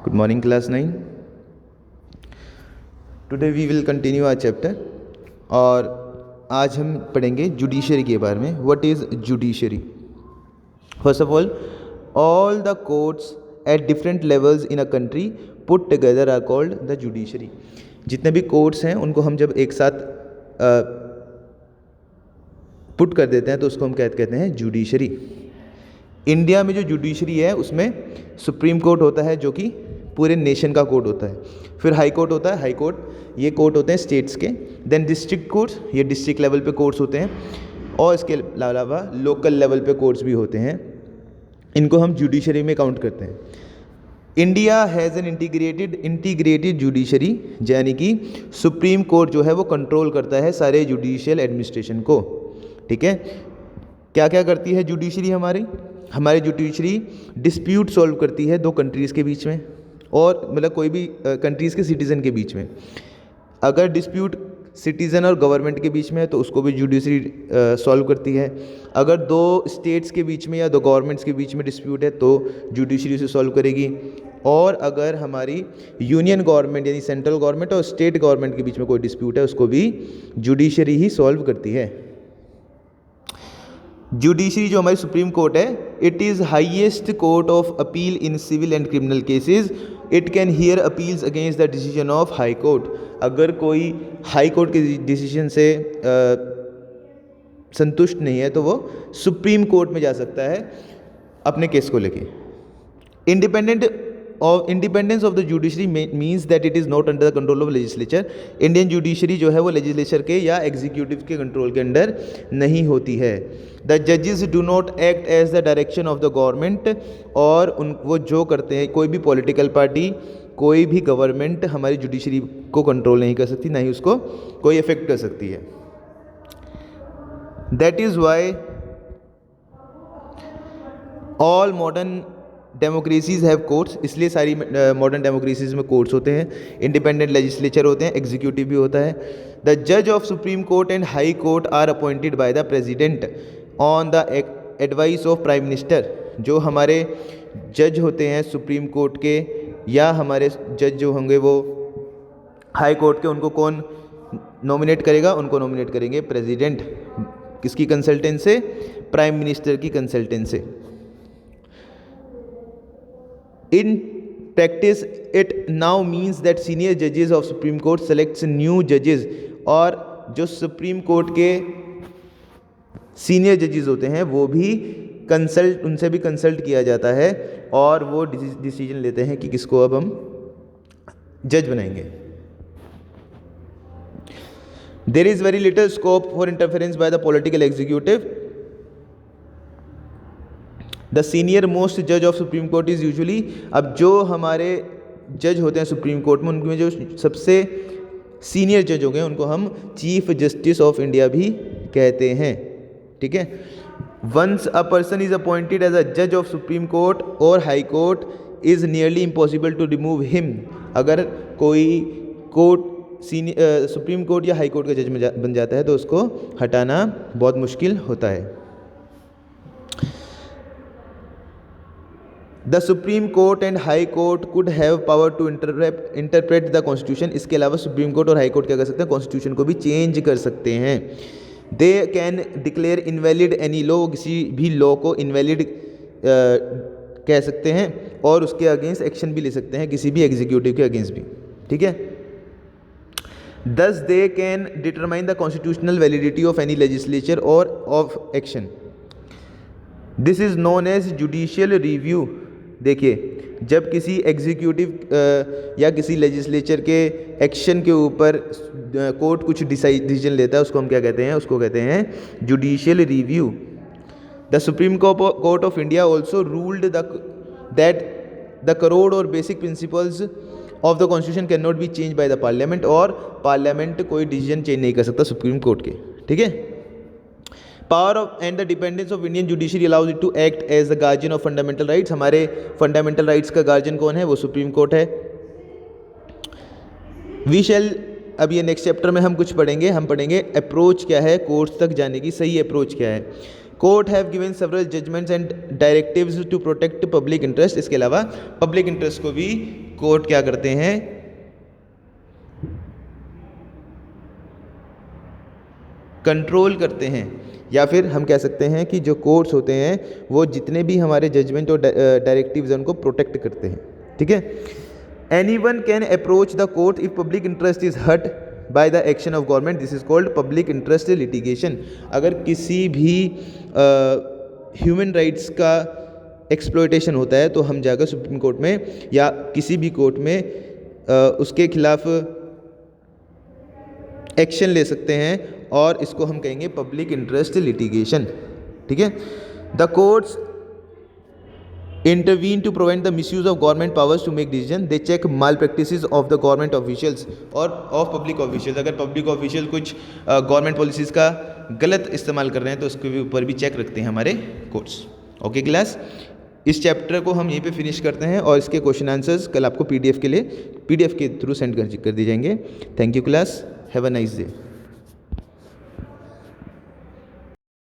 Good morning, class 9. Today we will continue our chapter. और आज हम पढ़ेंगे जुडिशरी के बारे में. What is judiciary? First of all the courts at different levels in a country put together are called the judiciary. जितने भी courts हैं उनको हम जब एक साथ पुट कर देते हैं तो उसको हम कहते हैं जुडिशरी. इंडिया में जो जुडिशरी है उसमें सुप्रीम कोर्ट होता है जो कि पूरे नेशन का कोर्ट होता है. फिर हाई कोर्ट होता है. हाई कोर्ट ये कोर्ट होते हैं स्टेट्स के. देन डिस्ट्रिक्ट कोर्ट्स, ये डिस्ट्रिक्ट लेवल पे कोर्ट्स होते हैं. और इसके अलावा लोकल लेवल पे कोर्ट्स भी होते हैं. इनको हम जुडिशरी में काउंट करते हैं. India has an integrated judiciary, यानी कि सुप्रीम कोर्ट जो है वो कंट्रोल करता है सारे जुडिशियल एडमिनिस्ट्रेशन को. ठीक है. क्या क्या करती है जुडिशरी हमारी जुडिशरी डिस्प्यूट सॉल्व करती है दो कंट्रीज़ के बीच में, और मतलब कोई भी कंट्रीज़ के सिटीज़न के बीच में. अगर डिस्प्यूट सिटीज़न और गवर्नमेंट के बीच में है तो उसको भी जुडिशरी सॉल्व करती है. अगर दो स्टेट्स के बीच में या दो गवर्नमेंट्स के बीच में डिस्प्यूट है तो जुडिशरी उसे सॉल्व करेगी. और अगर हमारी यूनियन गवर्नमेंट यानी सेंट्रल गवर्नमेंट और स्टेट गवर्नमेंट के बीच में कोई डिस्प्यूट है उसको भी जुडिशरी ही सॉल्व करती है. जुडिशरी जो हमारी सुप्रीम कोर्ट है, it is highest court of appeal in civil and criminal cases. It can hear appeals against the decision of high court. अगर कोई हाई कोर्ट के डिसीजन से संतुष्ट नहीं है तो वो सुप्रीम कोर्ट में जा सकता है अपने केस को लेके. Independence of the judiciary means that it is not under the control of legislature. Indian judiciary जो है वो लेजिस्लेचर के या एग्जीक्यूटिव के कंट्रोल के अंडर नहीं होती है. द जजेस do not act as the direction of the government. और वो जो करते हैं, कोई भी पॉलिटिकल पार्टी, कोई भी गवर्नमेंट हमारी जुडिशरी को कंट्रोल नहीं कर सकती, ना ही उसको कोई इफेक्ट कर सकती है. That is why all modern democracies have courts. इसलिए सारी मॉडर्न डेमोक्रेसीज में कोर्ट्स होते हैं. इंडिपेंडेंट लेजिस्लेचर होते हैं, एग्जीक्यूटिव भी होता है. द जज of supreme court and high court are appointed by the president on the advice of prime minister. जो हमारे जज होते हैं सुप्रीम कोर्ट के या हमारे जज जो होंगे वो हाई कोर्ट के, उनको कौन नॉमिनेट करेगा? उनको नॉमिनेट करेंगे प्रेसिडेंट. किसकी कंसल्टेंस से? प्राइम मिनिस्टर की कंसल्टेंस से. In practice, it now means that senior judges of Supreme Court selects new judges. और जो सुप्रीम कोर्ट के सीनियर जजेस होते हैं वो भी उनसे भी कंसल्ट किया जाता है और वो डिसीजन लेते हैं कि किसको अब हम जज बनाएंगे. There is very little scope for interference by the political executive. The senior most जज of supreme Court is usually. अब जो हमारे जज होते हैं सुप्रीम कोर्ट में उनमें जो सबसे सीनियर जज हो गए उनको हम चीफ जस्टिस ऑफ इंडिया भी कहते हैं. ठीक है. Once a person is appointed as a जज ऑफ सुप्रीम कोर्ट और high court is nearly impossible to remove him. अगर कोई सुप्रीम कोर्ट या हाई कोर्ट का जज बन जाता है तो उसको हटाना बहुत मुश्किल होता है. The supreme court and high court could have power to interpret the constitution. इसके अलावा सुप्रीम कोर्ट और हाई कोर्ट क्या कर सकते हैं? कॉन्स्टिट्यूशन को भी चेंज कर सकते हैं. They can declare invalid any law. किसी भी लॉ को इनवैलिड कह सकते हैं और उसके अगेंस्ट एक्शन भी ले सकते हैं, किसी भी एग्जीक्यूटिव के अगेंस्ट भी. ठीक है. Thus they can determine the constitutional validity of any legislature or of action. This is known as judicial review. देखिए, जब किसी एग्जीक्यूटिव या किसी लेजिस्लेचर के एक्शन के ऊपर कोर्ट कुछ डिसीजन लेता है उसको हम क्या कहते हैं? उसको कहते हैं judicial review. The supreme Court of India also ruled that the core और basic principles of the constitution cannot be change by the parliament. और पार्लियामेंट कोई डिसीजन चेंज नहीं कर सकता सुप्रीम कोर्ट के. ठीक है. Power of and the dependence of Indian judiciary allows it to act as the guardian of fundamental rights. हमारे fundamental rights का गार्जियन कौन है? वो सुप्रीम कोर्ट है. वी शैल, अब ये नेक्स्ट चैप्टर में हम कुछ पढ़ेंगे. हम पढ़ेंगे अप्रोच क्या है कोर्ट्स तक जाने की, सही अप्रोच क्या है. Court have given several judgments and directives to protect public interest. इसके अलावा पब्लिक इंटरेस्ट को भी कोर्ट क्या करते हैं, कंट्रोल करते हैं, या फिर हम कह सकते हैं कि जो कोर्ट्स होते हैं वो जितने भी हमारे जजमेंट और डायरेक्टिव्स हैं उनको प्रोटेक्ट करते हैं, ठीक है। Anyone can approach the court if public interest is hurt by the action of government, this is called public interest litigation. अगर किसी भी ह्यूमन राइट्स का एक्सप्लॉयटेशन होता है तो हम जाकर सुप्रीम कोर्ट में या किसी भी कोर्ट में उसके खिलाफ एक्शन ले सकते हैं, और इसको हम कहेंगे पब्लिक इंटरेस्ट लिटिगेशन, ठीक है। The courts intervene to prevent the misuse of government powers to make decision, they check malpractices of the government officials और of public officials। अगर पब्लिक ऑफिशियल कुछ गवर्नमेंट पॉलिसीज़ का गलत इस्तेमाल कर रहे हैं तो उसके ऊपर भी चेक रखते हैं हमारे कोर्ट्स। ओके क्लास, इस चैप्टर को हम यहीं पे फिनिश करते हैं और इसके क्वेश्चन आंसर्स कल आपको पीडीएफ के थ्रू सेंड कर दिए जाएंगे। Thank you class, have a nice day.